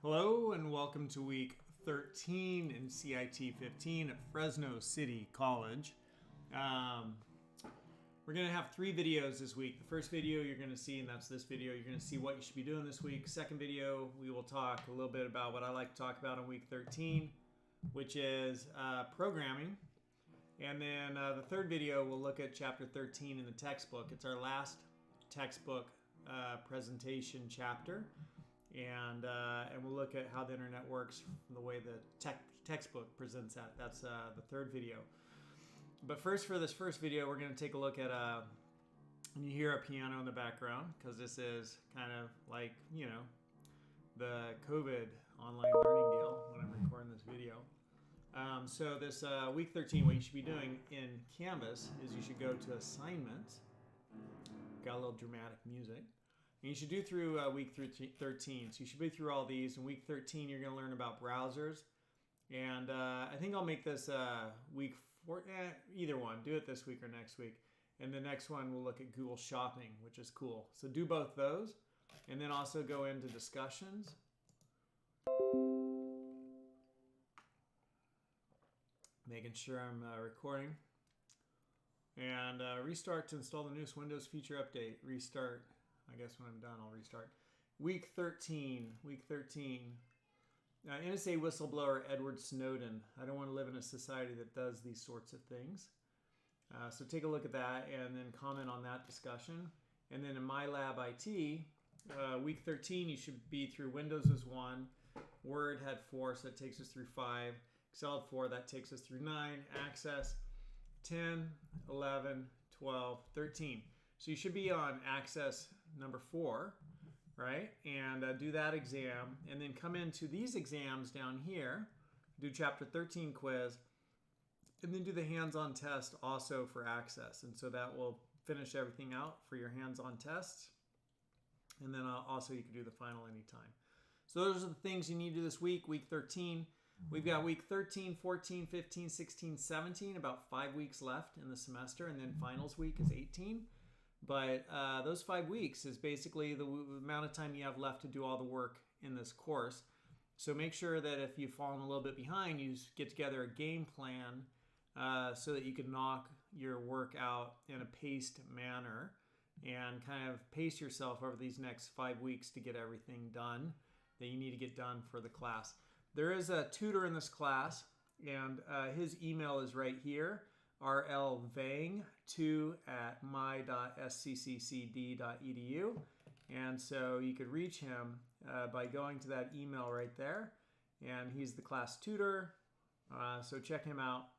Hello and welcome to week 13 in CIT15 at Fresno City College. We're going to have 3 videos this week. The first video you're going to see, and that's this video, you're going to see what you should be doing this week. Second video, we will talk a little bit about what I like to talk about on week 13, which is programming. And then the third video, we'll look at chapter 13 in the textbook. It's our last textbook presentation chapter. And we'll look at how the internet works from the way the textbook presents that. That's the third video. But first, for this first video, we're going to take a look at, and you hear a piano in the background, because this is kind of like, you know, the COVID online learning deal when I'm recording this video. So this week 13, what you should be doing in Canvas is you should go to assignments. Got a little dramatic music. And you should do through week 13. So you should be through all these. In week 13, you're going to learn about browsers. And I think I'll make this week 4, either one. Do it this week or next week. And the next one, we'll look at Google Shopping, which is cool. So do both those. And then also go into discussions. Making sure I'm recording. And restart to install the newest Windows feature update. Restart. I guess when I'm done, I'll restart. Week 13. NSA whistleblower Edward Snowden. I don't want to live in a society that does these sorts of things. So take a look at that and then comment on that discussion. And then in My Lab IT, week 13, you should be through Windows was 1. Word had 4, so that takes us through 5. Excel had 4, that takes us through 9. Access 10, 11, 12, 13. So you should be on Access number 4, right? And do that exam, and then come into these exams down here, do chapter 13 quiz, and then do the hands-on test also for Access. And so that will finish everything out for your hands-on tests. And then also you can do the final anytime. So those are the things you need to do this week, week 13. We've got week 13, 14, 15, 16, 17, about 5 weeks left in the semester, and then finals week is 18. But those 5 weeks is basically the amount of time you have left to do all the work in this course. So make sure that if you've fallen a little bit behind, you get together a game plan so that you can knock your work out in a paced manner and kind of pace yourself over these next 5 weeks to get everything done that you need to get done for the class. There is a tutor in this class, and his email is right here. rlvang2@my.sccd.edu, and so you could reach him by going to that email right there, and he's the class tutor, so check him out.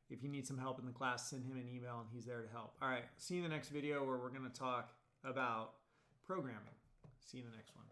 If you need some help in the class, send him an email and he's there to help. All right, see you in the next video where we're going to talk about programming. See you in the next one.